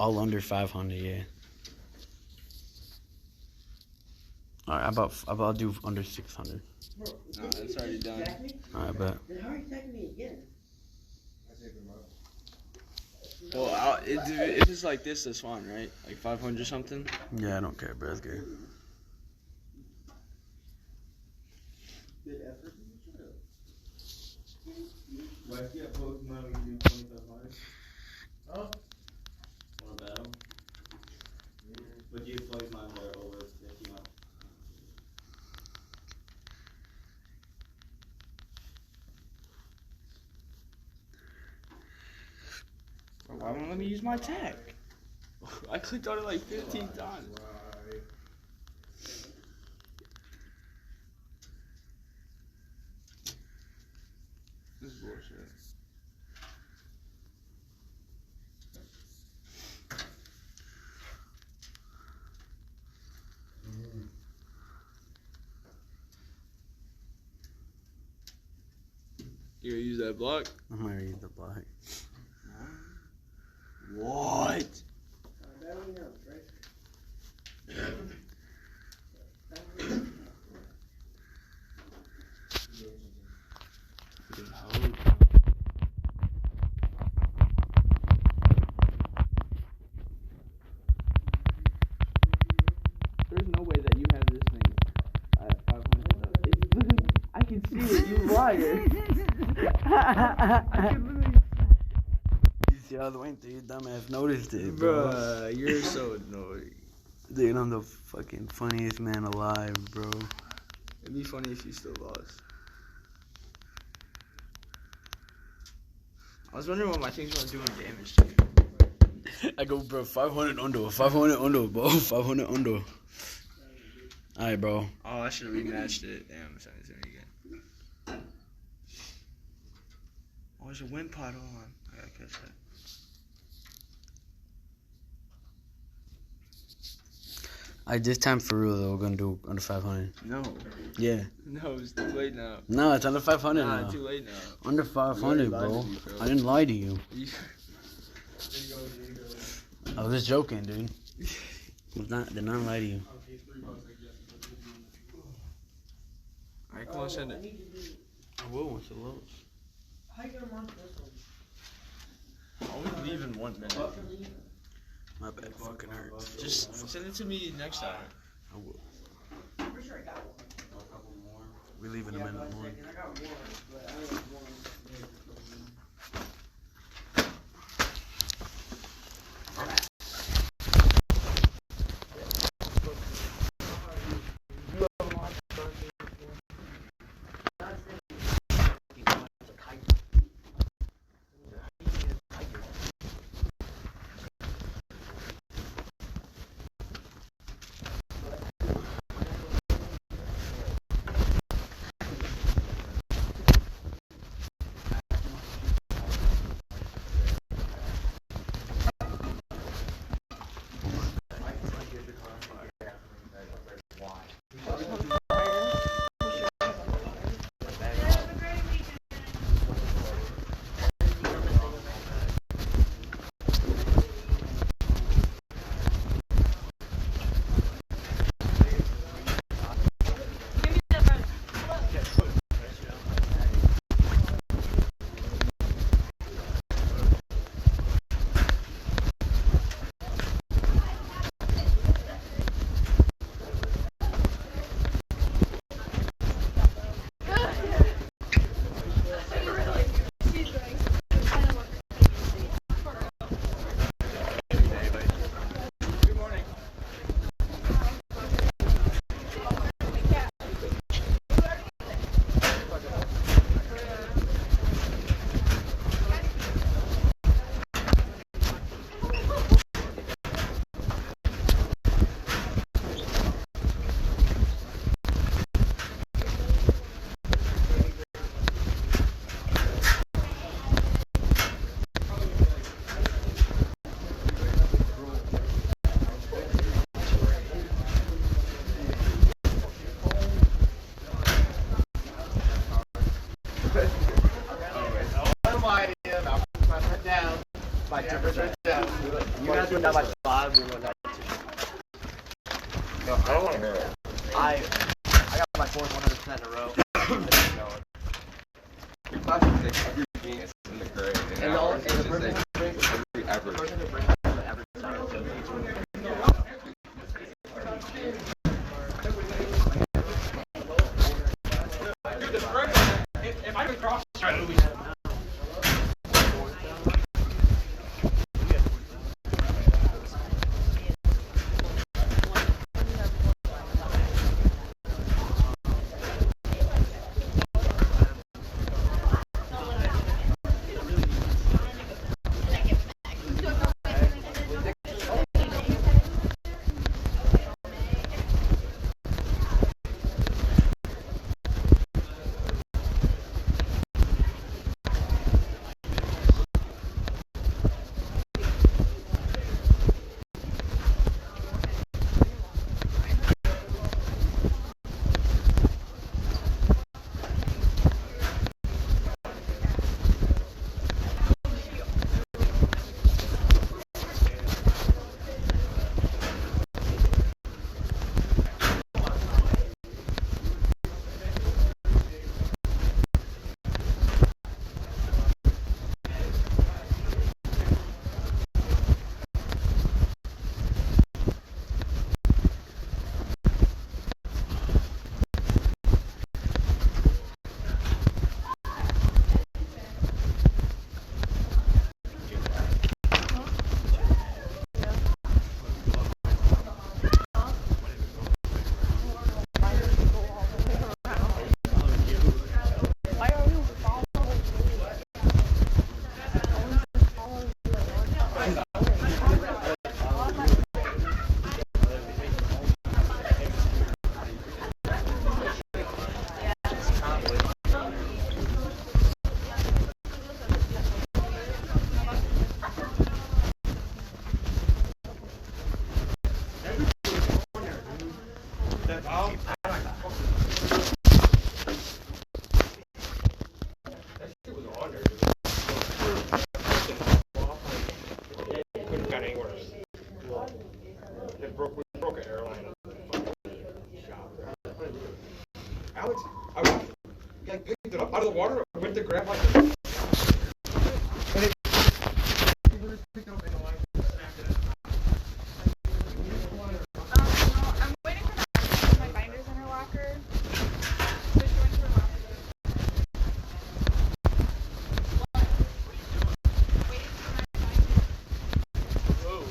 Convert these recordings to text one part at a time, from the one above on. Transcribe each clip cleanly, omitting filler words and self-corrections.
All under 500, yeah. Alright, I'll do under 600. No, it's already done. Alright, bet. Then how are you attacking me again? Well, if it's like this, that's fine, right? Like 500 something? Yeah, I don't care, bro. That's good. Good effort. Why if you have Pokemon, we do 2500? Oh. Want to battle? Would you Pokemon that are over 50 miles? Why won't let me use my attack? I clicked on it like 15 times. This is bullshit. You gonna use that block? I'm gonna use the block. What? There's no way that you have this thing at 500. I can see it, you liar. I can literally. You see all the way through your dumbass noticed it, bro. Bruh, you're so annoying. Dude, I'm the fucking funniest man alive, bro. It'd be funny if you still lost. I was wondering what my things were doing damage to you. I go, bro, 500 under, 500 under, bro, 500 under. Alright, bro. Oh, I should have rematched it. Damn, send it to me again. Oh, there's a wind pot on. I gotta catch that. Alright, this time for real, though, we're gonna do under 500. No. Yeah. No, it's too late now. No, it's under 500 Nah, now. too late now. Under 500, bro. I didn't lie to you. I was just joking, dude. Did not lie to you. Alright, come on, send it. I will once it loads. How you gonna mark this one? I'll only leave in 1 minute. My back fucking hurts. Just send it to me next time. I will. I'm pretty sure I got one. We leave in a minute. More. I got one, but I only have one. My temperature down. You got got my 5, we went out. No, I don't want to hear it. I got my fourth 100% in a row. Your class is like every genius in the grade. And all- It's and the just person like who brings- every average. person who brings up the average time. If I could cross, Alex, I like picked it up out of the water. I went to grab like this. And it picked it up in the line. Snapped it. No, I'm waiting for that. I put my binders in her locker. So she went to her locker. Waiting for my binders. whoa.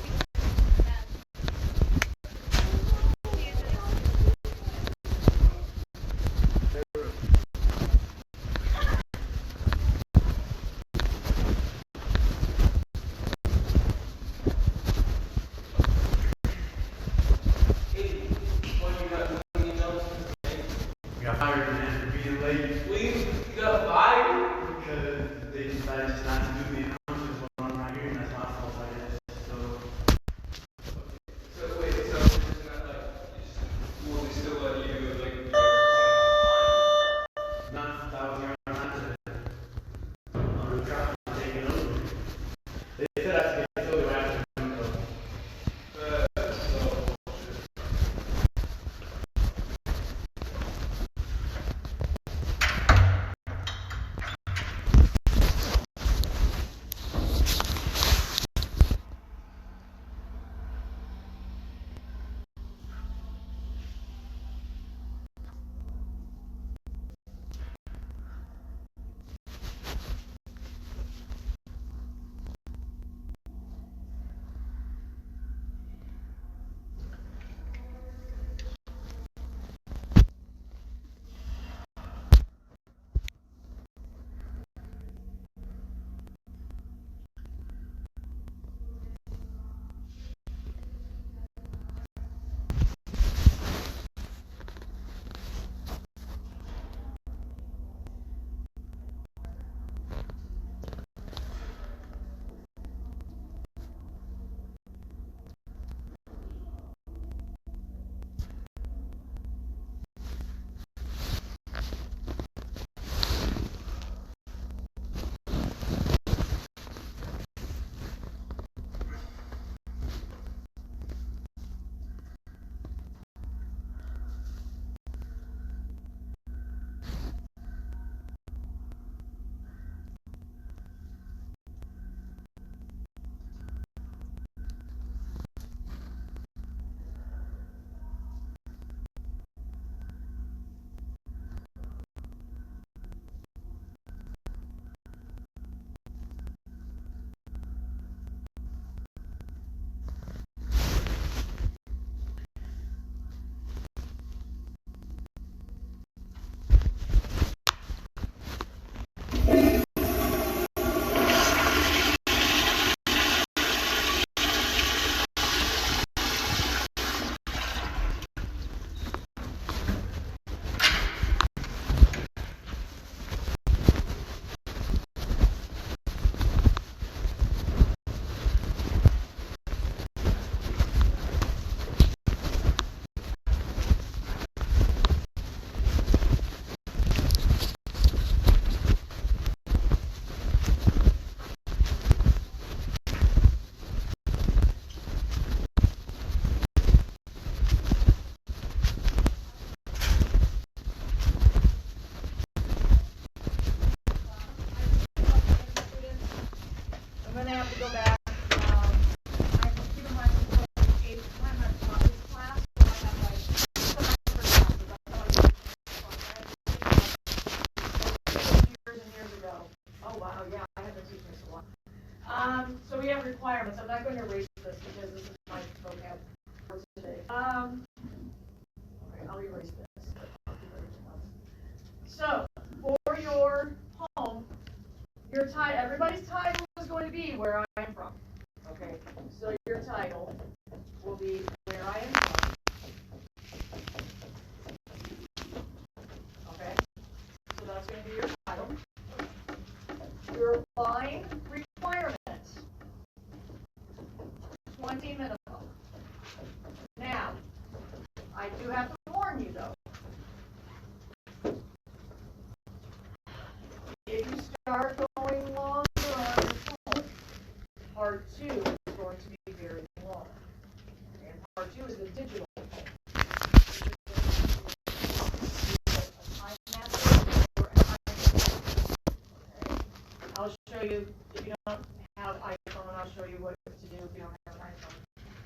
requirements. I'm not going to erase this because this is my vocab for today. Okay, I'll erase this. So, for your home, your title, everybody's title is going to be where I am from. Okay, so your title will be where I am from. Okay, so that's going to be your title. Your line requirement, 20 minimum. Now, I do have to warn you though. If you start going longer on your phone, part 2 is going to be very long. And part 2 is the digital phone. I'll show you, if you don't have iPhone, I'll show you what to do if you don't have an iPhone.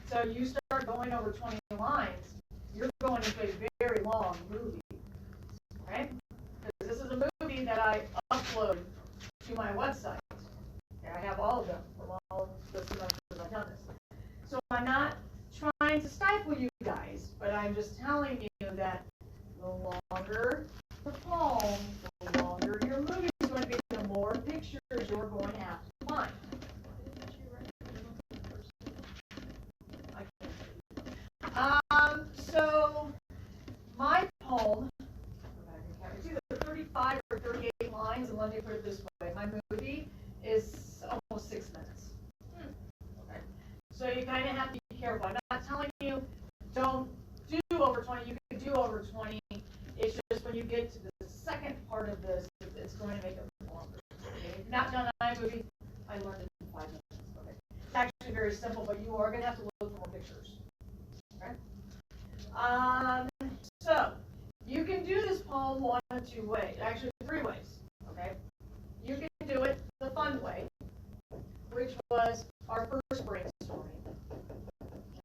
So you start going over 20 lines, you're going into a very long movie. Okay? Because this is a movie that I upload to my website. And I have all of them from all the semesters I've done this. So I'm not trying to stifle you guys, but I'm just telling you that the longer the poem, the longer your movie is going to be, the more pictures you're going to have to find. So my poem, it's either 35 or 38 lines, and let me put it this way, my movie is almost 6 minutes. Okay. So you kind of have to be careful. I'm not telling you don't do over 20, you can do over 20. It's just when you get to the second part of this, it's going to make it longer. Okay? If you've not done an iMovie, I learned it in 5 minutes. Okay. It's actually very simple, but you are going to have to look for more pictures. Okay? So you can do this poem one of 2 ways, actually 3 ways. Okay? You can do it the fun way, which was our first brainstorming.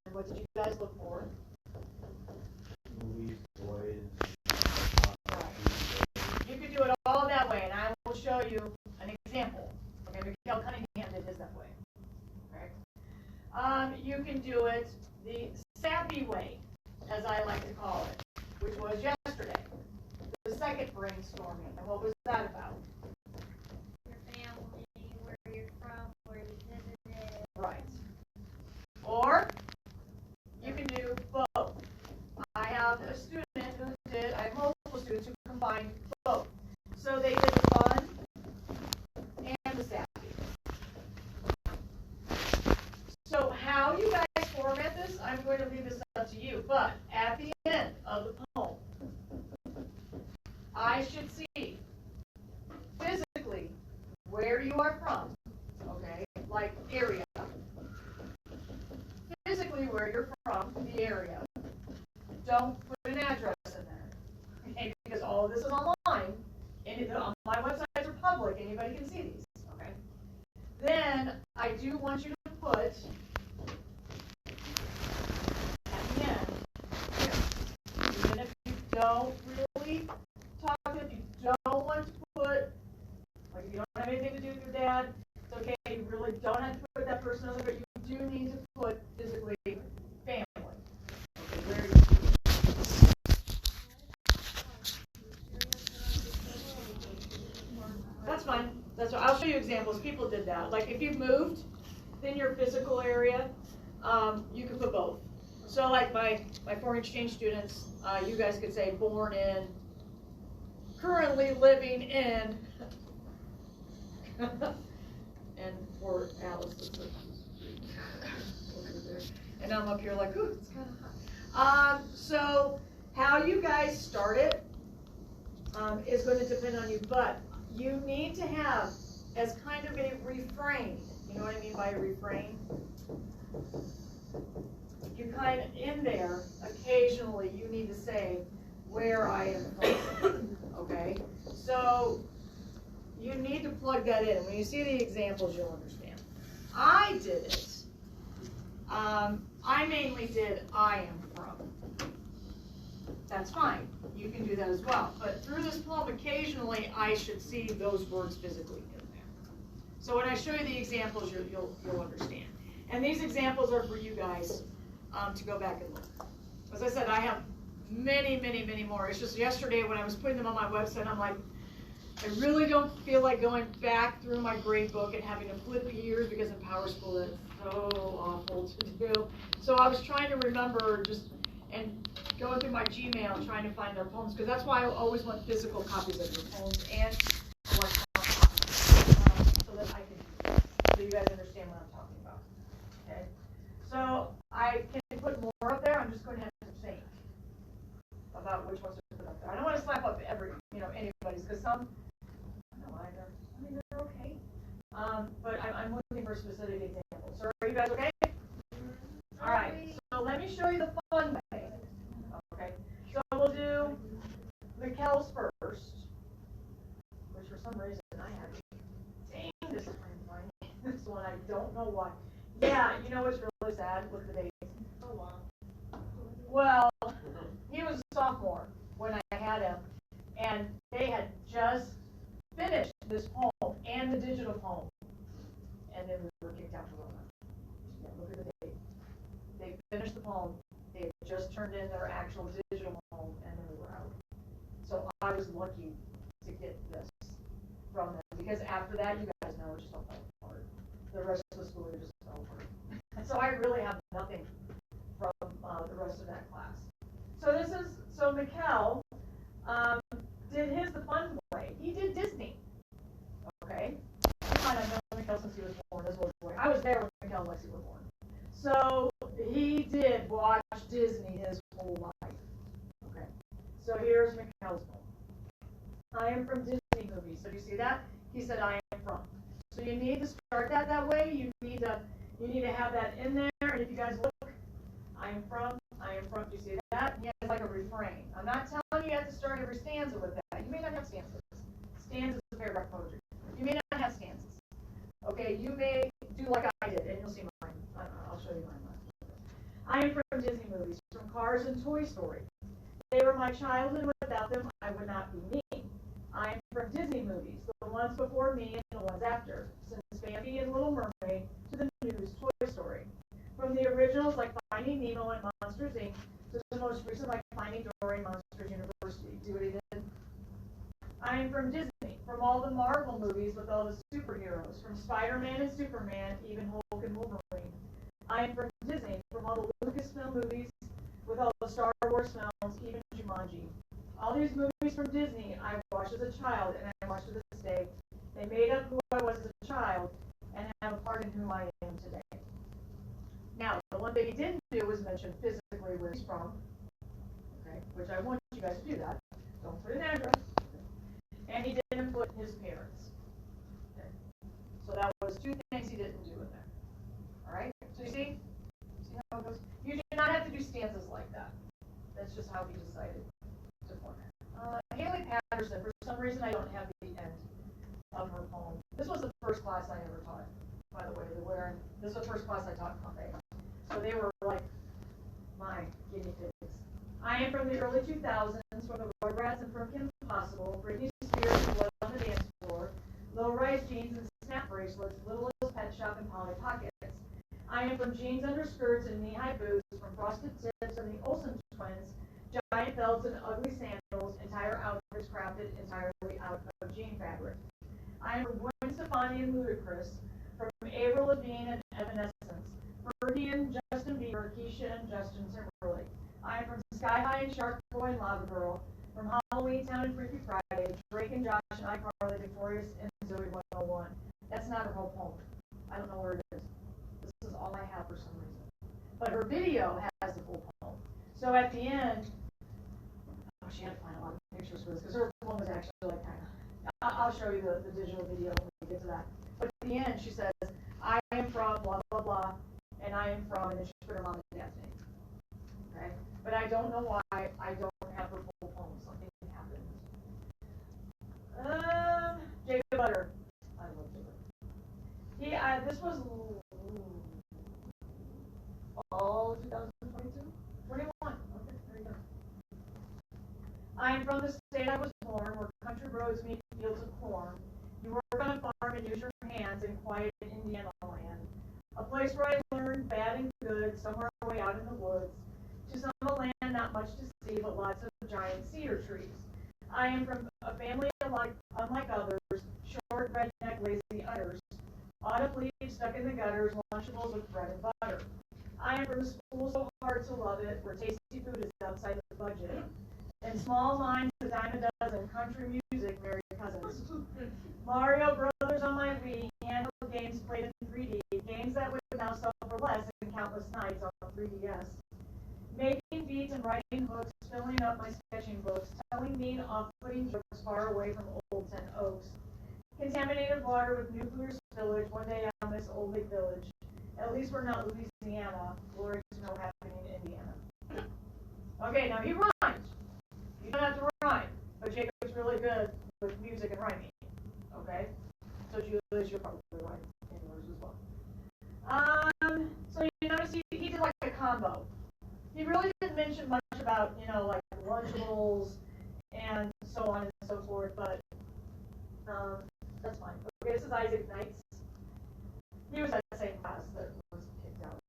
And what did you guys look for? Movies, toys. You can do it all that way, and I will show you an example. Okay, Miguel Cunningham did his that way. Okay. You can do it the sappy way, as I like to call it, which was yesterday, the second brainstorming. And what was that about? Your family, where you're from, where you visited. Right. Or you can do both. I have a student who did, I have multiple students who combined both. So they did the fun and the sappy. So how you guys format this, I'm going to leave this up to you. But at the end of the poem, I should see physically where you are from, okay, like area. Physically where you're from, the area. Don't put an address in there, okay, because all of this is online, and my websites are public, anybody can see these, okay? Then I do want you to put at the end, here, even if you don't really talk to them, you don't want to put, like if you don't have anything to do with your dad, it's okay, you really don't have to put that person on there, but you do need to put physically family. Okay, where are you? That's fine. That's what, I'll show you examples. People did that. Like if you've moved in your physical area, you can put both. So like my foreign exchange students, you guys could say born in, currently living in, and for Alice, it's over there. And I'm up here like, ooh, it's kind of hot. So how you guys start it is going to depend on you, but you need to have as kind of a refrain. You know what I mean by a refrain? You kind of, in there, occasionally you need to say where I am from, okay? So you need to plug that in. When you see the examples, you'll understand. I did it. I mainly did I am from. That's fine. You can do that as well. But through this poem, occasionally I should see those words physically in there. So when I show you the examples, you'll understand. And these examples are for you guys, to go back and look. As I said, I have many, many, many more. It's just yesterday when I was putting them on my website, I'm like, I really don't feel like going back through my grade book and having to flip years because in Power School that's so awful to do. So I was trying to remember and going through my Gmail trying to find their poems, because that's why I always want physical copies of your poems and electronic copies, so that so you guys understand what I'm talking about. Okay, so I can put more up there. I'm just going to have to think about which ones to put up there. I don't want to slap up anybody's, because some I don't either. I mean, they're okay. But I'm looking for specific examples. So are you guys okay? All right. So let me show you the fun way. Okay. So we'll do Mikkel's first, which for some reason I have. Dang, this is funny. This one I don't know why. Yeah, you know what's really sad? Look at the dates. So long. Well, he was a sophomore when I had him, and they had just finished this poem and the digital poem, and then we were kicked out to Roma. Yeah, look at the date. They finished the poem, they had just turned in their actual digital poem, and then we were out. So I was lucky to get this from them, because after that, you guys know, it just all fell apart. The rest of the school year just fell apart. And so I really have nothing from the rest of that class. So Mikkel did his the fun way. He did Disney. Okay? You might have known Mikkel since he was born, this little boy. I was there when Mikkel and Lexi were born. So he did watch Disney his whole life. Okay. So here's Mikkel's poem. I am from Disney movies. So do you see that? He said I am from. So you need to start that way. You need to have that in there. And if you guys look, I am from. Do you see that? He has like a refrain. I'm not telling you have to start every stanza with that. You may not have stanzas. Stanzas is paragraph poetry. You may not have stanzas. Okay, you may do like I did, and you'll see mine. I'll show you mine. I am from Disney movies, from Cars and Toy Story. They were my childhood. Without them, I would not be me. I am from Disney movies, the ones before me and the ones after, since Bambi and Little Mermaid to the newest Toy Story. From the originals like Finding Nemo and Monsters, Inc. to the most recent like Finding Dory and Monsters University. See what he did? I am from Disney, from all the Marvel movies with all the superheroes, from Spider-Man and Superman, even Hulk and Wolverine. I am from Disney, from all the Lucasfilm movies with all the Star Wars films, even Jumanji. All these movies from Disney I watched as a child, and I watch to this day. They made up who I was as a child and have a part in who I am today. Now, the one thing he didn't do was mention physically where he's from, okay, which I want you guys to do that. Don't put an address. And he didn't put his parents. Okay. So that was two things he didn't do in there. All right? So you see how it goes? You do not have to do stanzas like that. That's just how he decided to format. Haley Patterson, for some reason I don't have the end of her poem. This was the first class I ever taught, by the way. This is the first class I taught Monday. So they were like my guinea pigs. I am from the early 2000s, from the Rugrats and from Kim Possible, Britney Spears and Blood on the Dance Floor, low-rise jeans and snap bracelets, Littlest Pet Shop and Polly Pockets. I am from jeans under skirts and knee-high boots, from Frosted Tips and the Olsen twins, giant belts and ugly sandals, entire outfits crafted entirely out of jean fabric. I am from Gwen Stefani and Ludacris, from Avril Lavigne and Evanescence, Fergie and Justin Bieber, Keisha and Justin Timberlake. I am from Sky High and Shark Boy and Lava Girl, from Halloween Town and Freaky Friday, Drake and Josh and iCarly, Victorious and Zoe 101. That's not her whole poem. I don't know where it is. This is all I have for some reason. But her video has the full poem. So at the end, she had to find a lot of pictures for this, because her poem was actually like kind of, I'll show you the digital video when we get to that. But at the end, she says, I am from blah, blah, blah, and I am from, and then she put her mom and dad's name. Okay? But I don't know why I don't have her full poem. Something happened. Jacob Butter. I love Jacob. This was fall 2022? 21. Okay, there you go. I am from the state I was born, where country roads meet fields of corn. You work on a farm and use your hands in quiet Indiana land. A place where I learned much to see but lots of giant cedar trees. I am from a family unlike others, short, redneck, lazy udders. Autumn leaves stuck in the gutters, Lunchables with bread and butter. I am from a school so hard to love it, where tasty food is outside the budget. In small minds, a dime a dozen, country music, merry cousins. Mario Brothers on my Wii, handheld games played in 3D, games that would now sell for less than countless nights on 3DS. Making beats and writing hooks, filling up my sketching books, telling mean off-putting jokes far away from old 10 Oaks. Contaminated water with nuclear spillage, one day I'll miss Old Lake Village. At least we're not Louisiana, glory to no happening in Indiana. Okay, now he rhymes. You don't have to rhyme, but Jacob's really good with music and rhyming. Okay? So Julius, you're probably right in yours as well. So you notice he did like a combo. He really didn't mention much about, like Lunchables and so on and so forth, but that's fine. Okay, this is Isaac Knights. He was at the same class that was kicked out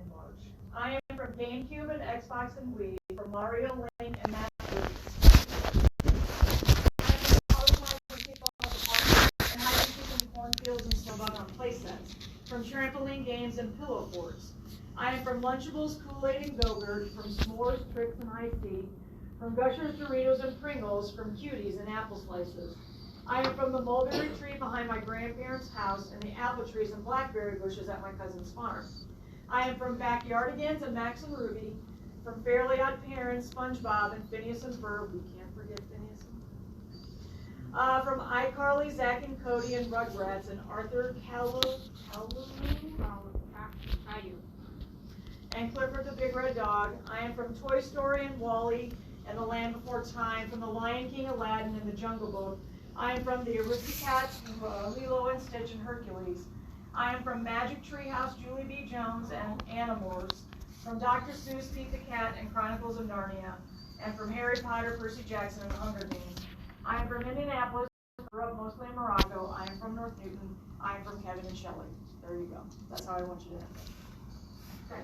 in March. I am from GameCube and Xbox and Wii, from Mario, Link, and Master. And hide and seek in cornfields and snowbug on playsets, from trampoline games and pillow forts. I am from Lunchables, Kool-Aid, and Go-Gurt, from S'mores, Tricks, and Ice-Tea, from Gushers, Doritos, and Pringles, from Cuties and apple slices. I am from the mulberry tree behind my grandparents' house and the apple trees and blackberry bushes at my cousin's farm. I am from Backyardigans and Max and Ruby, from Fairly Odd Parents, SpongeBob, and Phineas and Ferb. We can't forget Phineas and Ferb. From iCarly, Zack and Cody, and Rugrats, and Arthur Caillou, and Clifford the Big Red Dog. I am from Toy Story and Wall-E and The Land Before Time, from The Lion King, Aladdin, and The Jungle Book. I am from the Aristocats, Lilo and Stitch, and Hercules. I am from Magic Treehouse, Julie B. Jones, and Animorphs, from Dr. Seuss, Pete the Cat, and Chronicles of Narnia, and from Harry Potter, Percy Jackson, and Hunger Games. I am from Indianapolis, grew up mostly in Morocco. I am from North Newton. I am from Kevin and Shelley. There you go. That's how I want you to end it. Okay.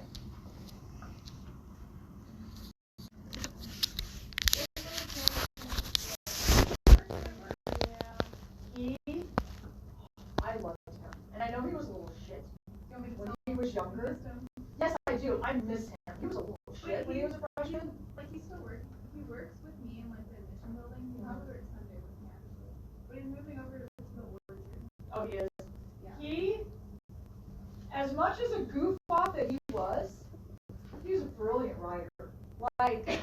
I loved him. And I know he was a little shit when he was younger. Yes, I do. I miss him. He was a little shit when he was a freshman. Like he still works. He works with me in like the admission building. He probably works Sunday with me actually. But he's moving over to the Orchard. Oh, he is. Yeah. He, as much as a goof off that he was a brilliant writer. Like,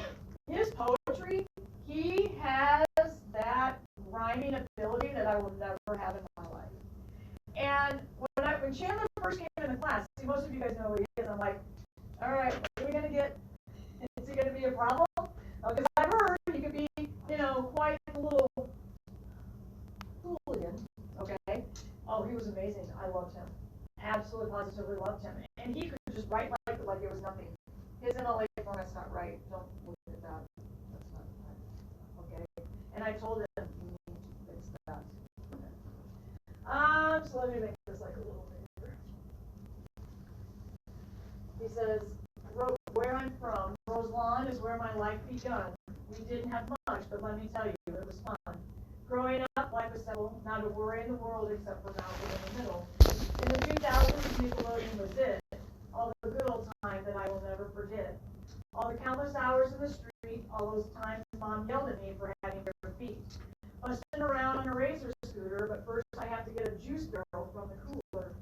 his poetry, he has that rhyming ability that I will never have in my life. And when Chandler first came into class, see, most of you guys know who he is. I'm like, all right, what are we gonna get? Is he gonna be a problem? Because I've heard he could be, quite a little hooligan. Okay. Oh, he was amazing. I loved him. Absolutely, positively loved him. And he could just write like it was nothing. His MLA format's not right. Don't look at that. That's not right. Okay. And I told him you need to fix that. Okay. So let me make this like a little bigger. He says, where I'm from, Roselawn is where my life begun. We didn't have much, but let me tell you, it was fun. Growing up, life was simple, not a worry in the world except for Malcolm in the middle. In the 2000s, Nickelodeon was it. All the good old times that I will never forget. All the countless hours in the street, all those times Mom yelled at me for having bare feet. Busting around on a razor scooter, but first I have to get a juice barrel from the cooler.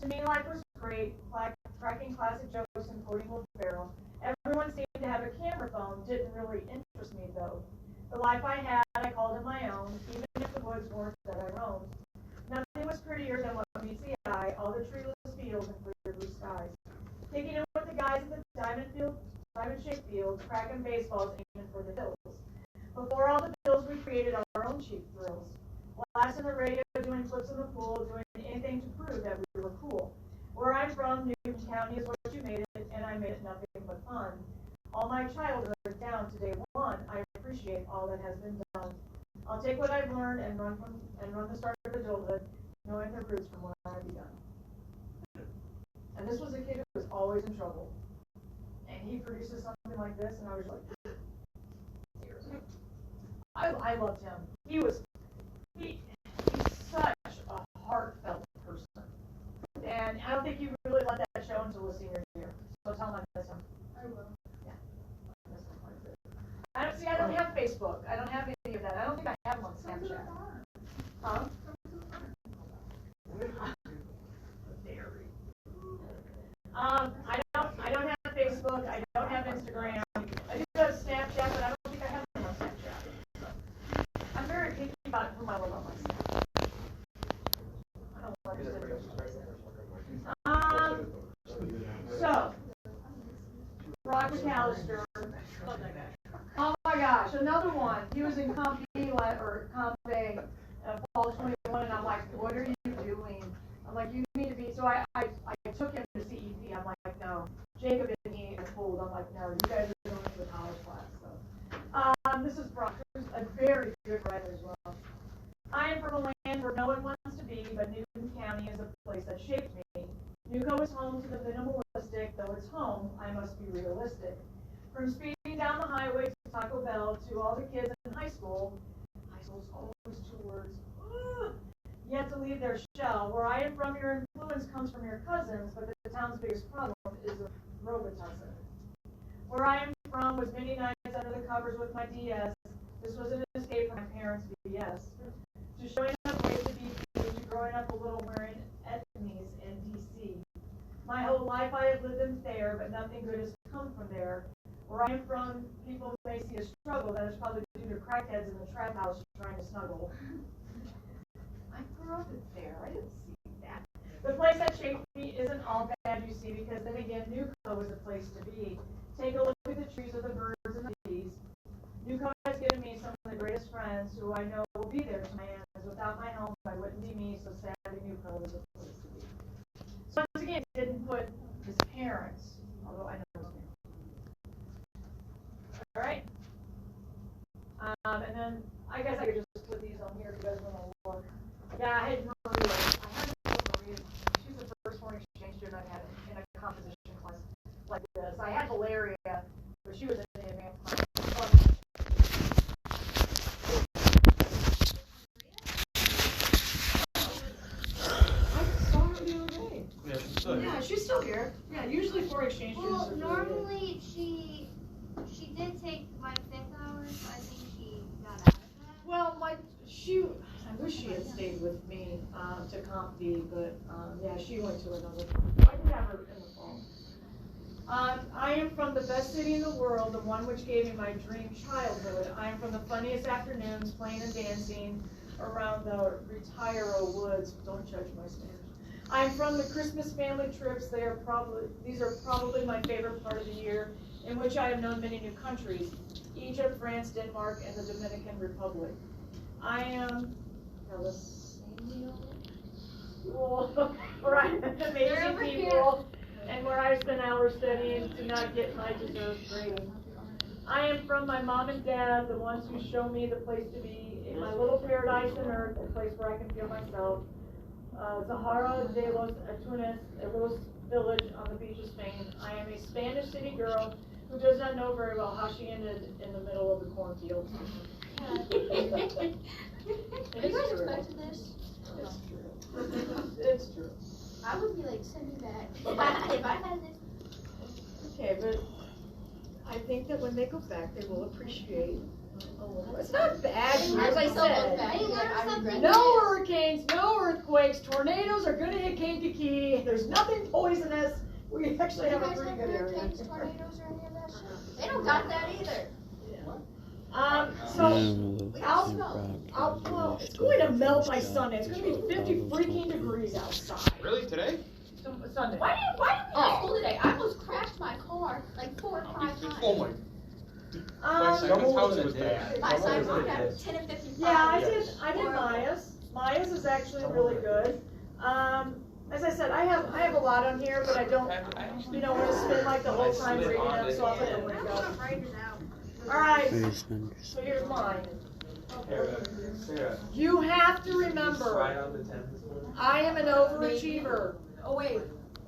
To me, life was great, cracking classic jokes and quoting Will Ferrell. Everyone seemed to have a camera phone, didn't really interest me though. The life I had, I called it my own, even if the woods weren't that I roamed. Nothing was prettier than what meets the eye, all the treeless fields and clear blue skies. Kicking in with the guys at the diamond-shaped fields, cracking baseballs, aiming for the hills. Before all the bills, we created our own cheap thrills. Blasting the radio, doing flips in the pool, doing anything to prove that we were cool. Where I'm from, Newton County is what you made it, and I made it nothing but fun. All my childhood down to day one, I appreciate all that has been done. I'll take what I've learned and run the start of adulthood, knowing the roots from where I begun. And this was a kid who was always in trouble. And he produces something like this, and I was like, I loved him. He's such a heartfelt person. And I don't think you really let that show until his senior year. So tell him I miss him. I will. Yeah. I miss him quite a bit. I don't have Facebook. I don't have any of that. I don't think I have him on Snapchat. Huh? I don't have Facebook. I don't have Instagram. I do have Snapchat, but I don't think I have him on Snapchat. So, I'm very picky about whom I love on my Snap. I don't like it. So, Rob McAllister. Oh my gosh, another one. He was in Comp B or Comp A, Fall 21, and I'm like, what are you doing? I'm like, you need to be. So I took him to CEP. I'm like, no. Jacob and he are pulled. I'm like, no, you guys are going to a college class. So, this is Brock, who's a very good writer as well. I am from a land where no one wants to be, but Newton County is a place that shaped me. Newco is home to the minimalistic, though it's home, I must be realistic. From speeding down the highway to Taco Bell to all the kids in high school's always 2 words, yet to leave their shell. Where I am from, your influence comes from your cousins, but the town's biggest problem is the Robitussin. Where I am from was many nights under the covers with my DS. This was an escape from my parents' BS. To showing up ways to be to growing up a little wearing etnies in DC. My whole life I have lived in there, but nothing good has come from there. Where I am from, people may see a struggle that is probably due to crackheads in the trap house trying to snuggle. I grew up there. I didn't see that. The place that shaped me isn't all bad, you see, because then again, Newco is the place to be. Take a look at the trees of the birds and the bees. Newco has given me some of the greatest friends who I know will be there to my ends. Without my home, I wouldn't be me, so sadly, Newco is the place to be. So once again, he didn't put his parents, although I know his parents. All right. And then I guess I could just put these on here if you guys want to look. Yeah, I had Maria. I had Maria. She's the first foreign exchange student I had in a composition class like this. I had Valeria, but she was in the advanced class. I saw her the other day. Yeah, she's still here. Yeah, she's still here. Yeah, usually foreign exchange students Well, are really good. normally she did take my 5th hours. I think she got out of that. Well, I wish she had stayed with me to Comp B, but yeah, she went to another. I did have her in the fall. I am from the best city in the world, the one which gave me my dream childhood. I am from the funniest afternoons playing and dancing around the Retiro Woods. Don't judge my Spanish. I'm from the Christmas family trips. These are probably my favorite part of the year, in which I have known many new countries: Egypt, France, Denmark, and the Dominican Republic. I am where I met amazing people, and where I spend hours studying to not get my deserved grade. I am from my mom and dad, the ones who show me the place to be, in my little paradise on earth, a place where I can feel myself. Zahara de los Atunes, a little village on the beach of Spain. I am a Spanish city girl who does not know very well how she ended in the middle of the cornfield. Have you guys expected this? It's true. It's true. I would be like, send me back. If I had this. Okay, but I think that when they go back, they will appreciate. It's not bad, as I said. No hurricanes, no earthquakes, tornadoes are gonna hit Kankakee. There's nothing poisonous. We actually have a pretty good area. Tornadoes or any of that shit? They don't got that either. Well, it's going to melt by Sunday. It's going to be 50 freaking degrees outside. Really, today? Sunday. Why didn't we go to school today? I almost crashed my car like 4 or 5 times. Oh my. My second house was bad. My side got 10 and 55. Yeah, I did Maya's. Maya's is actually really good. As I said, I have a lot on here, but I don't, want to spend like the whole time reading them, so I'll put them where to go. All right. So here's mine. You have to remember, I am an overachiever. Oh wait.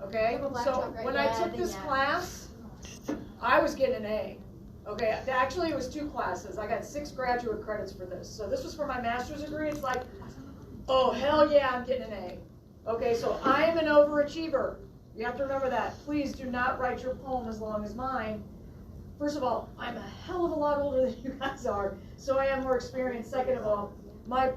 Okay, so when I took this class, I was getting an A. Okay, actually it was 2 classes. I got 6 graduate credits for this. So this was for my master's degree. It's like, oh, hell yeah, I'm getting an A. Okay, so I am an overachiever. You have to remember that. Please do not write your poem as long as mine. First of all, I'm a hell of a lot older than you guys are, so I have more experience. Second of all, my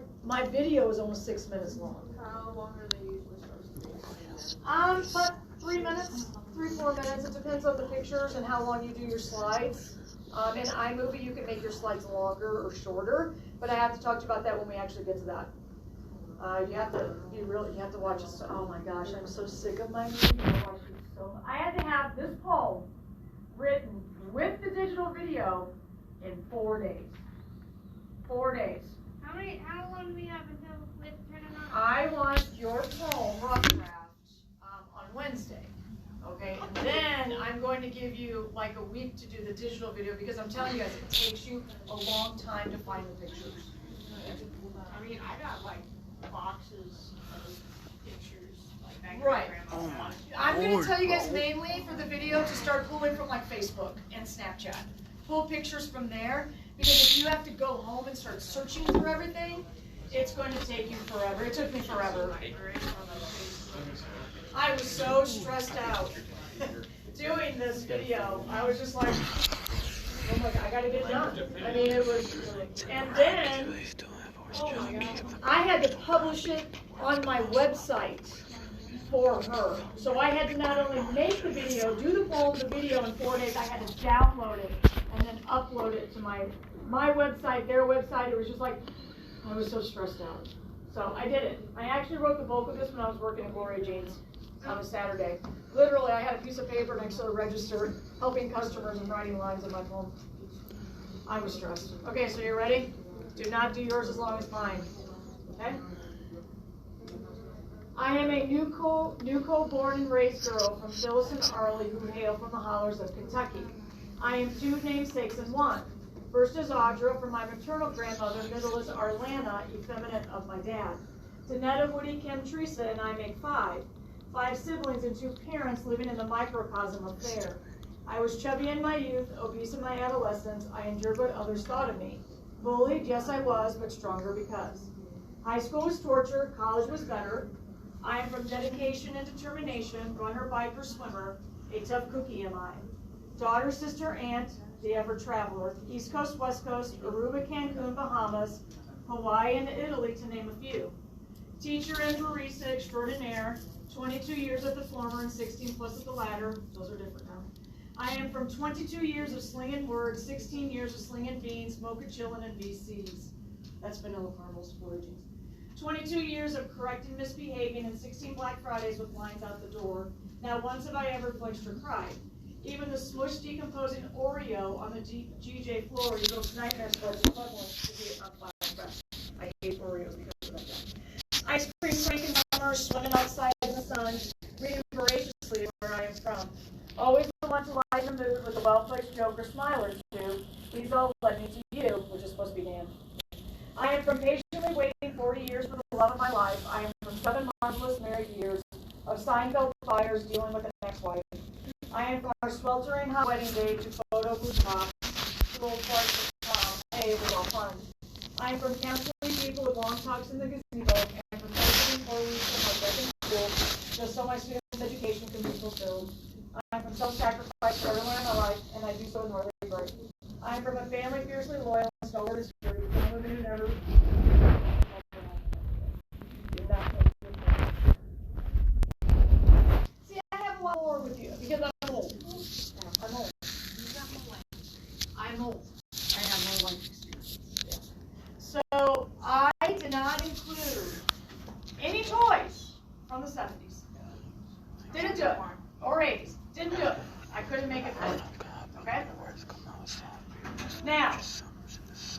video is almost 6 minutes long. How long are they usually supposed to be? But 3 minutes, 3-4 minutes. It depends on the pictures and how long you do your slides. In iMovie, you can make your slides longer or shorter, but I have to talk to you about that when we actually get to that. You have to be really, you have to watch it. Oh my gosh, I'm so sick of my movie. I had to have this poem written with the digital video in 4 days. 4 days. How long do we have until it's printed on? I want your poem rough draft on Wednesday. Okay, and then I'm going to give you like a week to do the digital video because I'm telling you guys, it takes you a long time to find the pictures. I mean, I got like boxes of pictures, like back Right. in my grandma's box. I'm going to tell you guys mainly for the video to start pulling from like Facebook and Snapchat. Pull pictures from there because if you have to go home and start searching through everything, it's going to take you forever. It took me forever. I was so stressed out doing this video. I was just like, oh my God, I gotta get it done. I mean, it was, and then, oh my God, I had to publish it on my website for her. So I had to not only make the video, do the poem, the video in 4 days, I had to download it and then upload it to my website, their website. It was just like, I was so stressed out. So I did it. I actually wrote the bulk of this when I was working at Gloria Jeans on a Saturday. Literally, I had a piece of paper next to the register, helping customers and writing lines in my poem. I was stressed. Okay, so you ready? Do not do yours as long as mine. Okay? I am a Newco born and raised girl from Phyllis and Arlie who hail from the hollers of Kentucky. I am 2 namesakes in 1. First is Audra from my maternal grandmother, middle is Arlana, effeminate of my dad. Danetta, Woody, Kim, Teresa, and I make 5. 5 siblings and 2 parents living in the microcosm of fair. I was chubby in my youth, obese in my adolescence. I endured what others thought of me. Bullied, yes I was, but stronger because. High school was torture, college was better. I am from dedication and determination, runner, biker, swimmer. A tough cookie am I. Daughter, sister, aunt, the ever traveler. East Coast, West Coast, Aruba, Cancun, Bahamas, Hawaii, and Italy, to name a few. Teacher and barista extraordinaire. 22 years at the former and 16 plus at the latter. Those are different now. I am from 22 years of slinging words, 16 years of slinging beans, mocha chillin' and VCs. That's vanilla caramels, Gloria Jeans. 22 years of correcting misbehaving and 16 Black Fridays with lines out the door. Now once have I ever flinched or cried. Even the smush decomposing Oreo on the GJ floor evokes nightmares for its equivalent to Vietnam flashbacks. I hate Oreos because of that. Ice cream cranking summer, swimming outside in the sun, reading voraciously where I am from. Always the one to lighten the mood with a well-placed joke or smile or two. Please all led me to you, which is supposed to be Dan. I am from patiently waiting 40 years for the love of my life. I am from 7 marvelous married years of Seinfeld fires dealing with an ex-wife. I am from our sweltering hot wedding day to photo booth tops, to old parts of prom. Hey, it was all fun. I am from counseling people with long talks in the gazebo, and from visiting 4 weeks in my second school, just so my students' education can be fulfilled. I am from self-sacrifice for everyone in my life, and I do so in Northern Bright. I am from a family fiercely loyal and stalwart as fury, from women who never. See, I have a lot more with you because I'm old. I'm old. I'm old. I have no life experience. Yeah. So I did not include any toys from the 70s. Didn't do it. Or 80s. Didn't do it. I couldn't make it work. Okay? Now,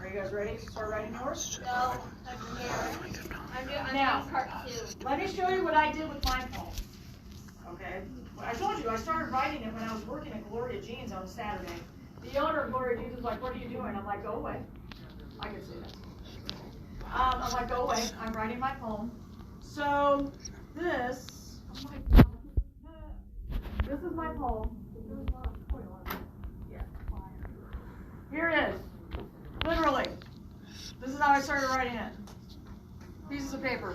are you guys ready to start writing yours? No, I'm scared. I'm Now, doing part 2. let me show you what I did with my poem. Okay? I told you, I started writing it when I was working at Gloria Jeans on a Saturday. The owner of Gloria Jeans was like, what are you doing? I'm like, go away. I can say that. I'm like, go away. I'm writing my poem. So, this, oh my God. This is my poem. Here it is. Literally. This is how I started writing it. Pieces of paper.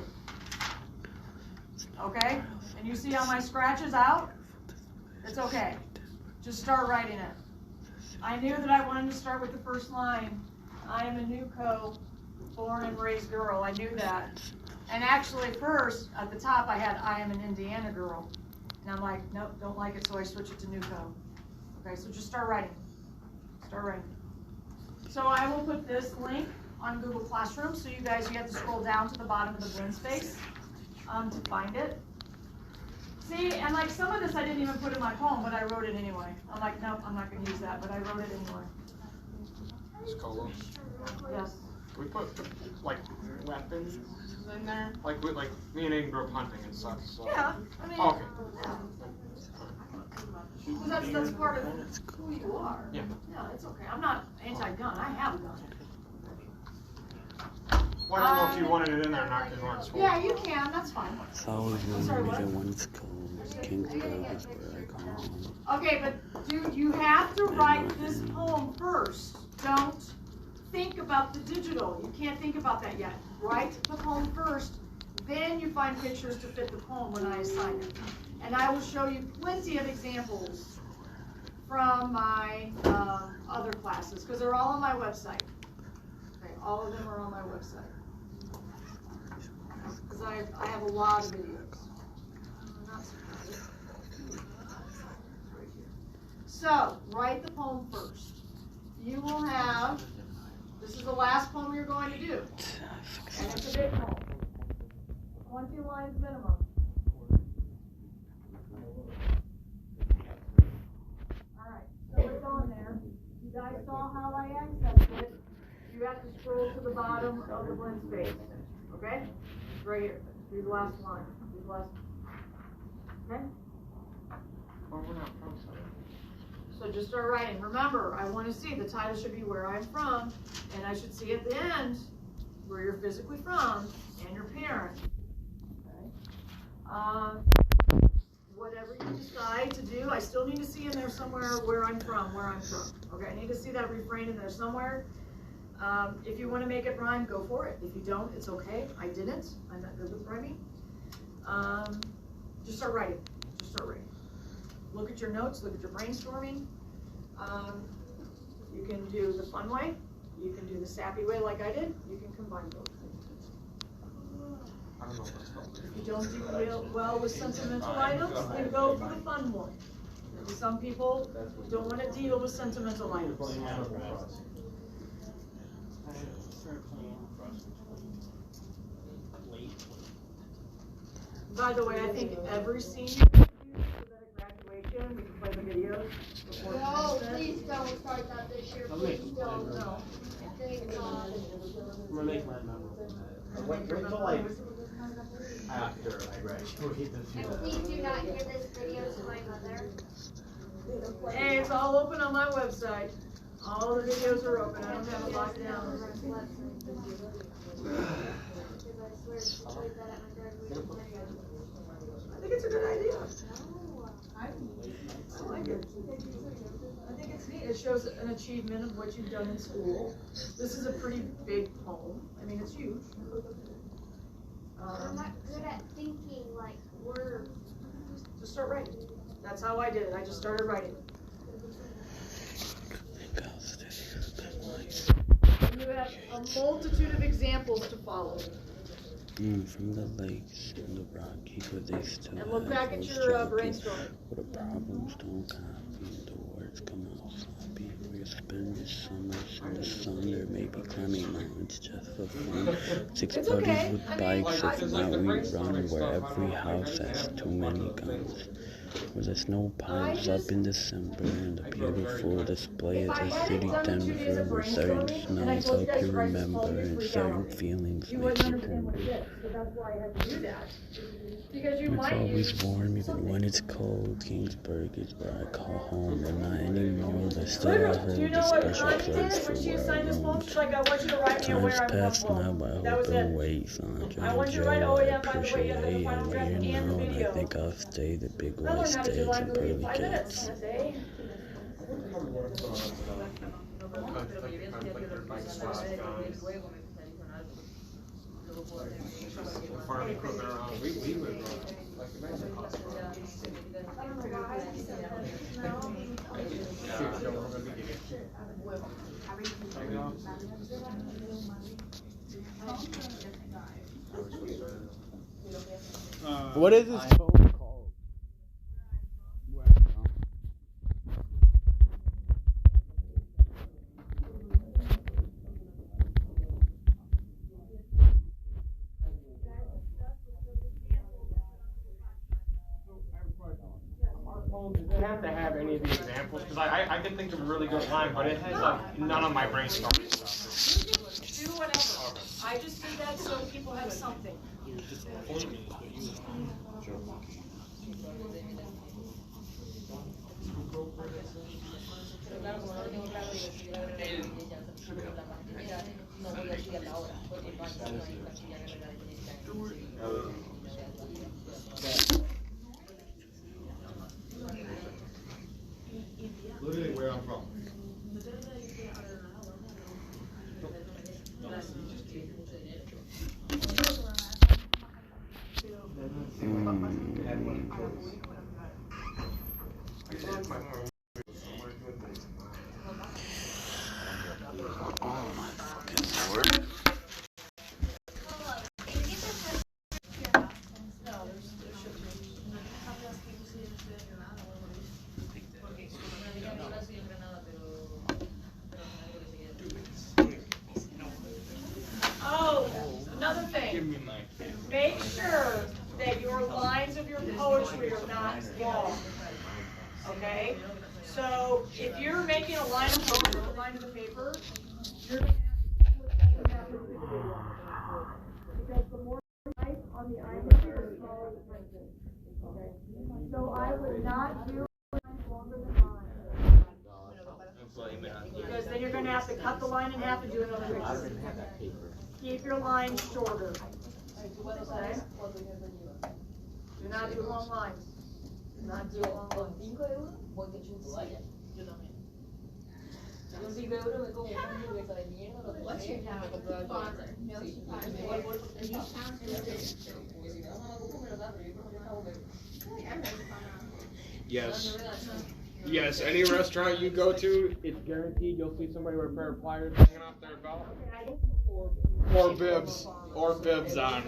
Okay? And you see how my scratch is out? It's okay. Just start writing it. I knew that I wanted to start with the first line. I am a NewCo, born and raised girl. I knew that. And actually first, at the top, I had I am an Indiana girl. And I'm like, nope, don't like it, so I switched it to NewCo. Okay, so just start writing. Start writing. So I will put this link on Google Classroom, so you guys, you have to scroll down to the bottom of the blend space to find it. See, and like some of this I didn't even put in my poem, but I wrote it anyway. I'm like, nope, I'm not going to use that, but I wrote it anyway. Scolo. Yes. Can we put like weapons in there? Like me and Aiden grew up hunting and such. So. Yeah, I mean, Okay. yeah. That's part of who you are. Yeah. Yeah, it's okay. I'm not anti-gun. I have a gun. Well, I don't know if you wanted it in there or not because we're in school. Yeah, you can. That's fine. It's always sorry, when what? we get one it's cold. Kingsburg is where I call home. Okay, but dude, you have to write this poem first. Don't think about the digital. You can't think about that yet. Write the poem first, then you find pictures to fit the poem when I assign it. And I will show you plenty of examples from my other classes, because they're all on my website. Okay, all of them are on my website. Because I have a lot of videos. Not surprised. Right here. So, write the poem first. You will have, this is the last poem you're going to do. And it's a big poem. 20 lines minimum. Alright, so it's on there. You guys saw how I accessed it. You have to scroll to the bottom of the blend space. Okay? Right here. Do the last line. Do the last. Okay? Well, we're not from Southern. So just start writing. Remember, I want to see the title should be where I'm from, and I should see at the end where you're physically from and your parent. Okay? Whatever you decide to do, I still need to see in there somewhere where I'm from. Okay, I need to see that refrain in there somewhere. If you want to make it rhyme, go for it. If you don't, it's okay. I didn't. I'm not good with rhyming. Just start writing. Just start writing. Look at your notes. Look at your brainstorming. You can do the fun way. You can do the sappy way like I did. You can combine both. I don't know what's called. If you don't do real well with sentimental items, then go for the fun one. Some people don't want to deal with sentimental items. By the way, I think every senior should do so that at graduation we can play the videos before No, commencement. please don't start that this year. Please don't. No. Thank God. I'm gonna make my memo. Wait till like after I graduate this year. And please do not give this video to my mother. Hey, it's all open on my website. All the videos are open. I don't have it locked down. I think it's a good idea. I like it. I think it's neat. It shows an achievement of what you've done in school. This is a pretty big poem. I mean, it's huge. I'm not good at thinking like words. Just start writing. That's how I did it. I just started writing. You have a multitude of examples to follow. From the lakes and the Rockies where they still And look have back at those your jokers brainstorming. where the problems don't copy, the words come out sloppy. Where you spend your summers in the sun or maybe climbing mountains just for fun. Six It's buddies okay. with I mean, bikes, like, if it's not like the we brainstorming run, stuff. where I don't every know. house has too many guns. Where the snow piles up in December and the beautiful display of the city Denver, where certain smells help you remember and certain feelings You make wouldn't you understand what it remember. is, so that's why I had to do that. Because you It's might always use warm even something. when it's cold. Kingsburg is where I call home, but not anymore. There's still a Literally, do you hold know a what special Connie place did for when she where I assigned this poem? roam. She's like, I want you to write me a Time's where I'm passed from now, poem. but I That hope was it it. waits. Andre I want and you to write, Joe, oh I yeah, by the way, appreciate you have the it. final And draft when and you're the known, I video. think I'll stay the big I white learned how to do stage line and movie in pearly 5 minutes gates. in a day. Conflict their bike swap guns. Farm equipment around. We would like the Mexican hospital. What is this phone called? Where I'm from. You have to have any of the examples because I can think of a really good line, but it has like none of my brainstorming stuff. Do whatever. I just do that so people have something. Literally where I'm from. Oh my fucking lord. Oh, another thing. Make sure that your lines of your poetry are not long. Okay? So if you're making a line of poetry, a line of the paper, you're gonna have to put that with the because the more lines on the island, the smaller the sentence. Okay? So I would not do lines longer than mine. Because then you're gonna have to cut the line in half and do another picture. Keep your lines shorter. Okay? Do not do long lines. Do not do long lines. Yes. Yes, any restaurant you go to, it's guaranteed you'll see somebody with a pair of pliers hanging off their belt. Or bibs on.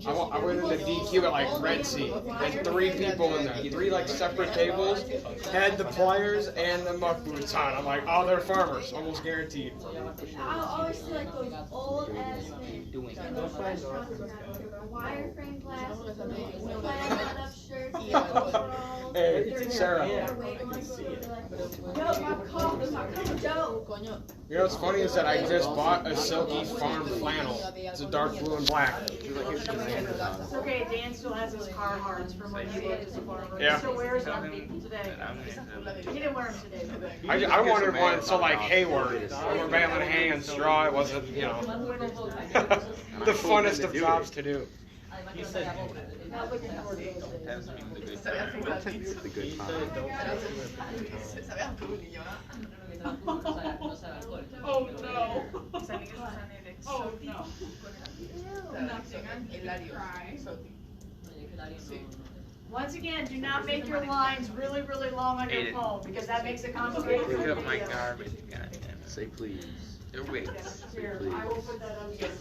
I went into DQ at like Red Sea. Had 3 people in there. 3 like separate tables. Had the pliers and the muck boots on. I'm like, oh, they're farmers. Almost guaranteed. I always see like those old ass men in those restaurants with wireframe glasses, plaid up shirts, Hey, Sarah. You know what's funny is that I just bought a Silky Farm flannel. It's a dark blue and black. It's okay, Dan still has his Carhartts from when he worked as a farmer. Yeah. He still wears them today. He didn't wear them today. I wanted one so like Hayward. We were baling hay and straw. It wasn't, you know, the funnest of jobs to do. Not looking forward to those days. The good time. Oh no. Oh no. Once again, do not make your lines really, really long on your phone because that makes it complicated. Pick up my garbage, goddamn. Say please. It waits. Here, I will put that on here.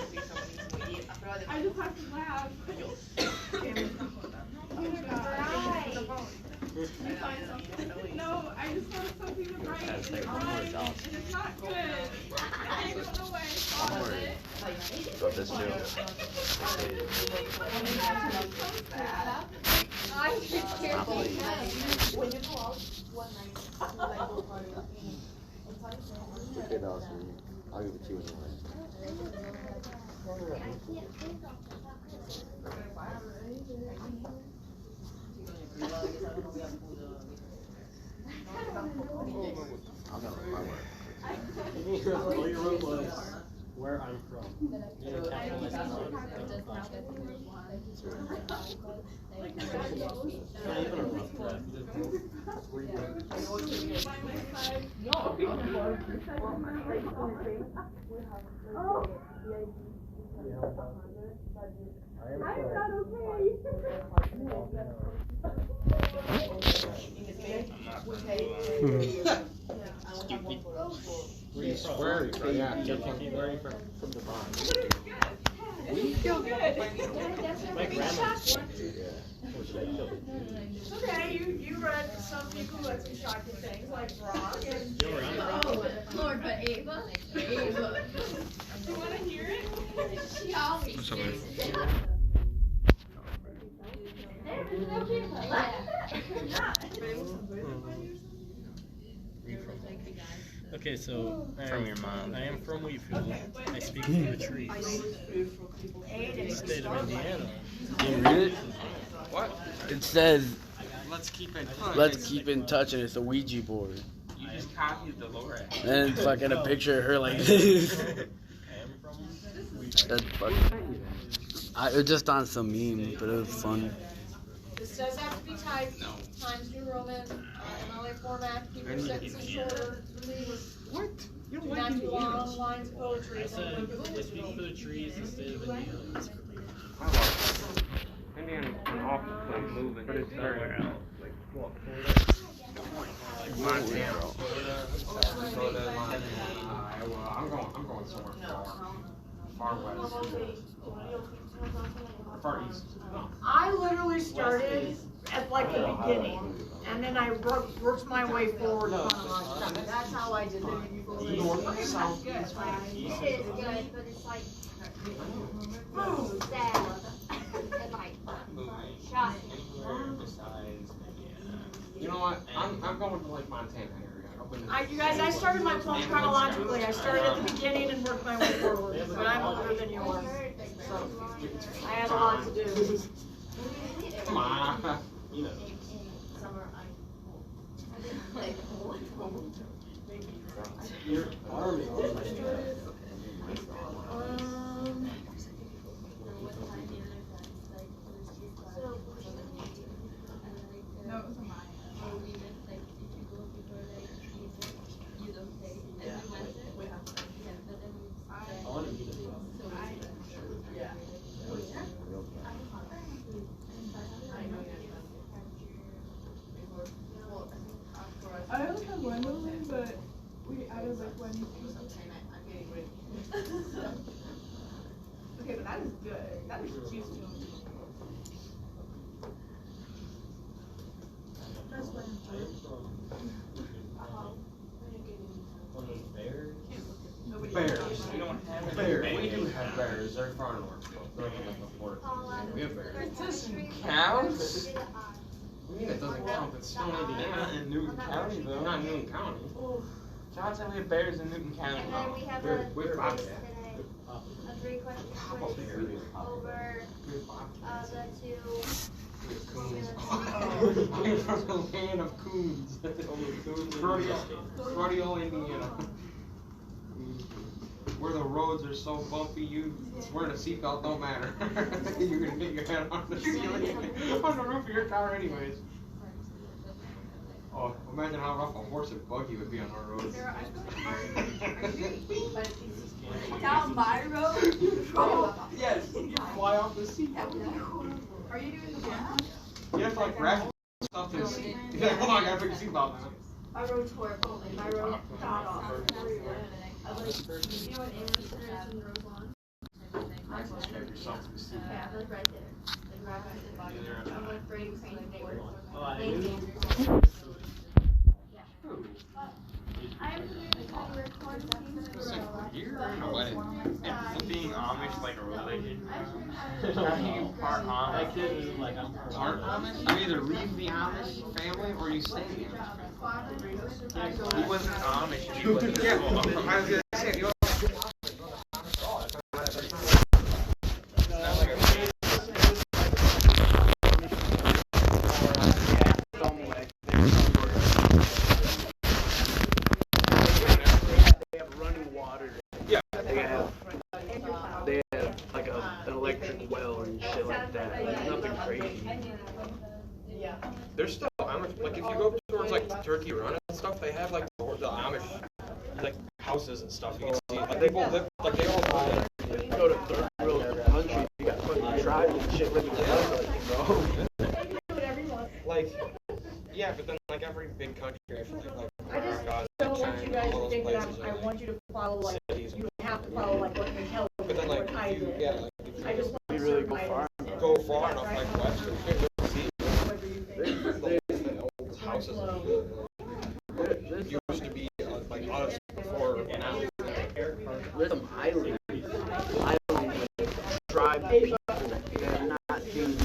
I just have to laugh. Oh my god. You find something? No, I just want something to write. And it's rhymes, and it's not good. I don't know why I thought of it. Got this too. I just can't Not please. Okay, Dawson. I'll give it to you anyway. I'll go with my work. All you wrote was where I'm from. You didn't capitalize it on. Not even a rough draft. I'm not Where are you from? Yeah, where are you from the bond? We feel good. My grandma. Okay, you read some people who had some shocking things like Brock and. Oh, Lord, but Ava? Ava. You want to hear it? She always says it. Okay, so From your mom. I am from Wheatfield. I speak from the trees. In the state of Indiana. Can you read it? What? It says, Let's keep in touch. let's keep in touch, and it's a Ouija board. You just copied Dolores. And it's fucking a picture of her like this. That's fucking. It was just on some meme, but it was fun. This does have to be typed, No. Times New Roman, MLA format, keep your sentences shorter, please. What? You Do don't not like do long Indiana? lines of poetry. I said, I speak for the trees, the state of Indiana. That's for me. I like it. Indiana's an awful place, moving, but it's very Nowhere else. Montana. Iowa. I'm going somewhere far west. Far east. I literally started at like the beginning, and then I worked my way forward chronologically. That's how I did it. North, south, east. It is good, but it's like sad and like shocking. You know what? I'm going to like Montana area. You guys, I started my plunge chronologically. I started at the beginning and worked my way forward, but I'm older than you are, so I had a lot to do. Come on. You know. Your army. No, it was mine. I only have one building, but we added like one piece. Okay, but that is good. That is juicy. That's what Bears. We don't have bears. We do have bears. They're far north. They're like the border. We have bears. Cows? I mean, it doesn't count. It's still Indiana in Newton County, though. Not Newton County. John said we have bears in Newton County. And then we have a We're quiz Bobcat. today. A 3-question quiz over the two. We're from the land of coons. Rodeo, Indiana. Where the roads are so bumpy, wearing a seatbelt don't matter. You're gonna hit your head on the ceiling, on the roof of your car anyways. Oh, imagine how rough a horse and buggy would be on our roads. Down my road? Yes, you fly off the seat. Are you doing the one? You have to like wrap stuff in the seat. Yeah, hold on, I gotta put your seatbelt on. My road's horrible. My road got off. I was, you know what Anderson is in Roseland? Yeah, like right there. Like right by the bottom. I'm like Brady St. Neighbor. I am the recording You're in a wedding. And being Amish like a religion. Are you part Amish? Part Amish? You either leave the Amish family or you stay in the Amish family. He wasn't Amish if he wasn't. Yeah, I was gonna say, you They have like an electric well and shit like that. It's nothing crazy. There's still Amish, like if you go towards like Turkey run and stuff, they have like the Amish like houses and stuff. You can see like they both live like they all live. You go to third world country, you got fucking tribes and shit living together, bro. Like, yeah, but then like every big country, I feel like I just America, don't want you guys all to those think that places I are, like, want you to follow like, cities. you have to follow like what they tell you, But then like what I if you, did. yeah, like if I just you want really certain go far. items. go far enough like west, you'll see Whether you think the old houses that used to be like us before now. Rhythm Island. Tribe people. They're not human.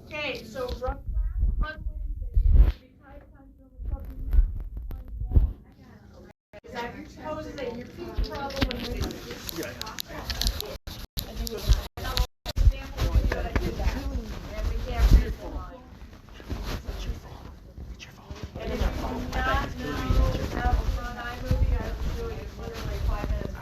Okay, so rough draft on Wednesday, because that poses a huge problem when we. And if you do not know how to run iMovie, I will show you literally 5 minutes.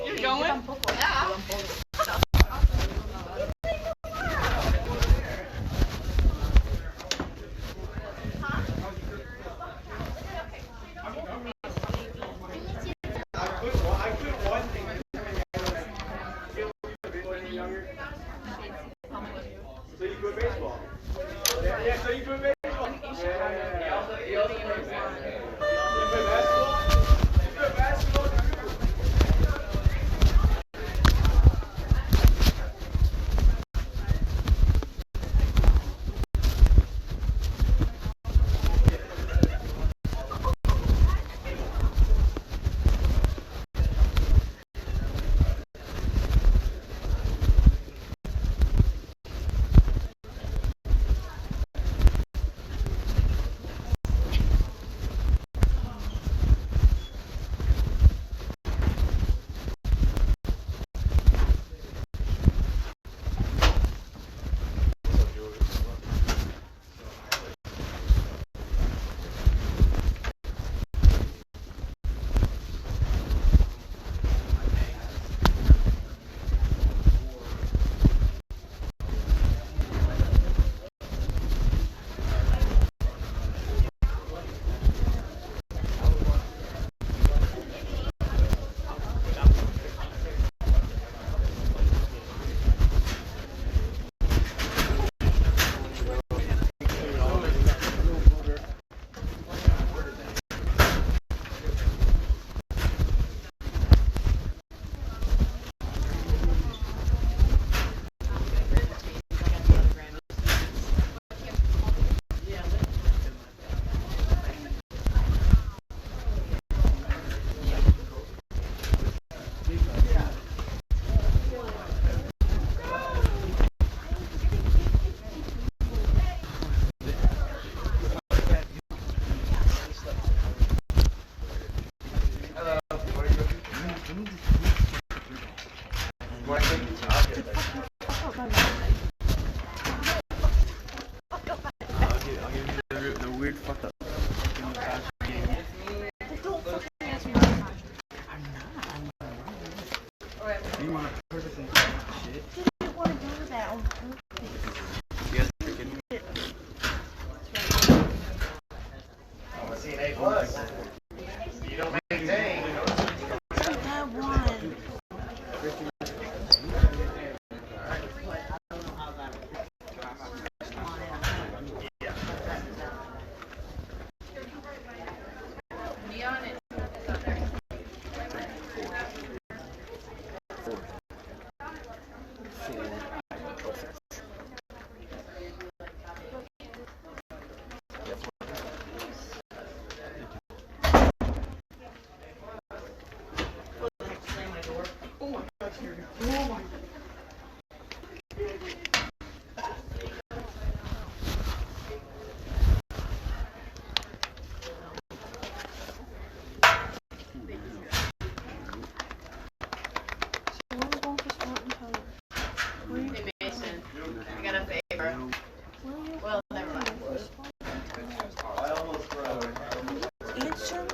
You're going? Yeah. So you quit baseball? Yeah, so you quit baseball? You quit basketball? You quit basketball? The weird fucked up. You want to perfectly shit? didn't want to do that on purpose. You guys freaking. See an A+. You don't maintain. That one. Be on it. bro. Well, never mind. I almost froze. Answer me.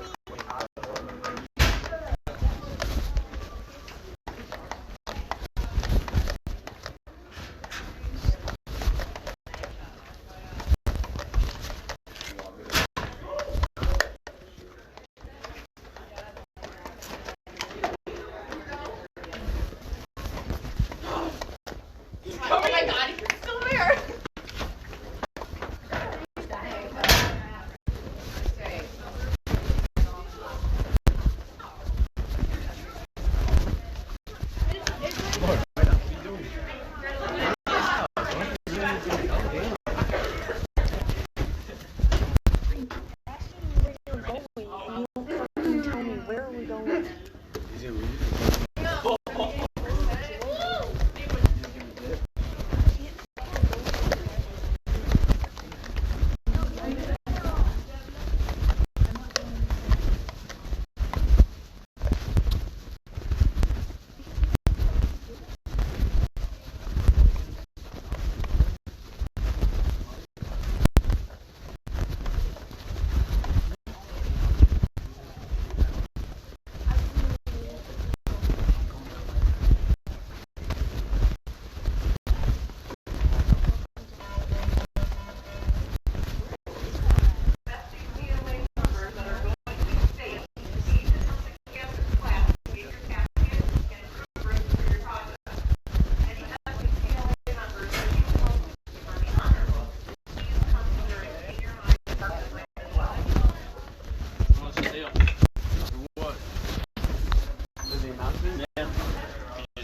Oh my god, you're still there!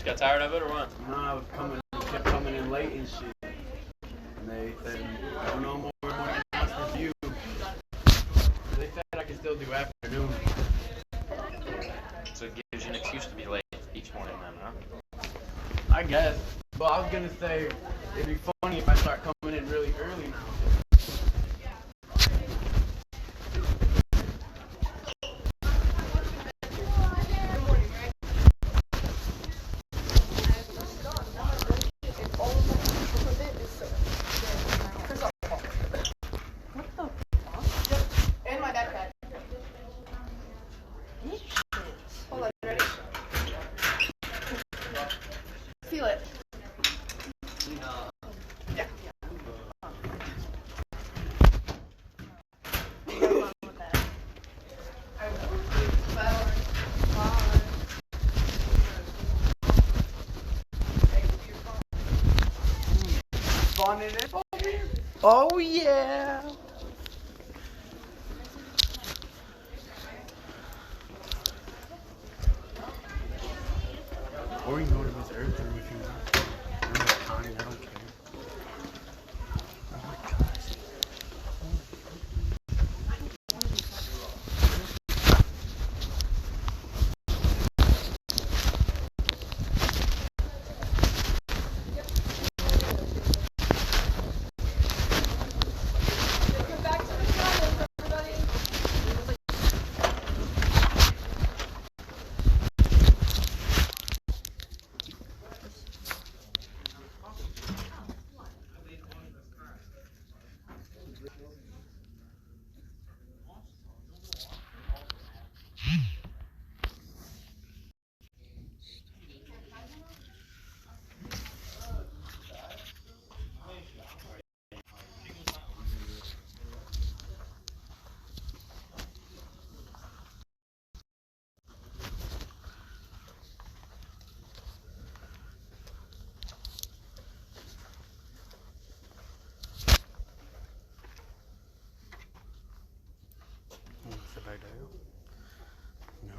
Got tired of it or what? No, I was kept coming in late and shit. And they said, oh, no more morning announcement for you. They said I can still do afternoon. So it gives you an excuse to be late each morning then, huh? I guess. But I was gonna say, it'd be funny if I start coming in really early now. In my backpack. Hold on, ready? Feel it. Yeah. Oh yeah! Or you can go to Miss Earth room if you want. I'm not Connie, I don't care. Oh my gosh. Come back to the shadows, everybody. Sit back down. No.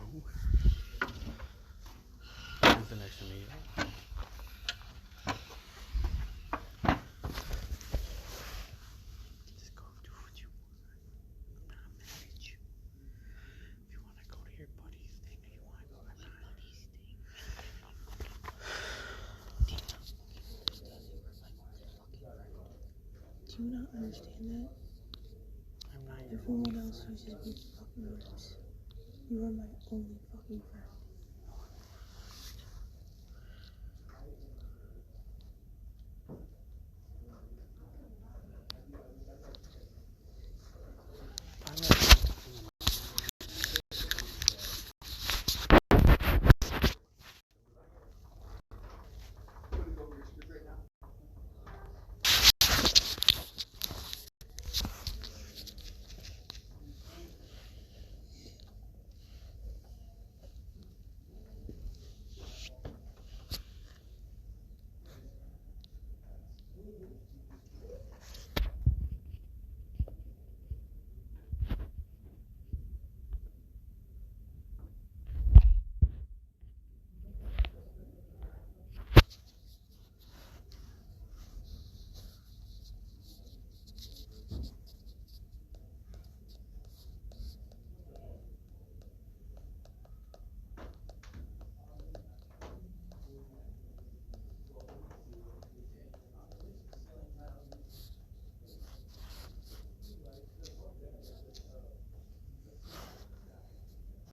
Who's the next to me? Just go do what you want. I'm not mad at you. If you want to go to your buddy's thing or you want to go to my buddy's thing. Do you not understand that? I'm not your Everyone else uses big fucking words. You are my only fucking friend.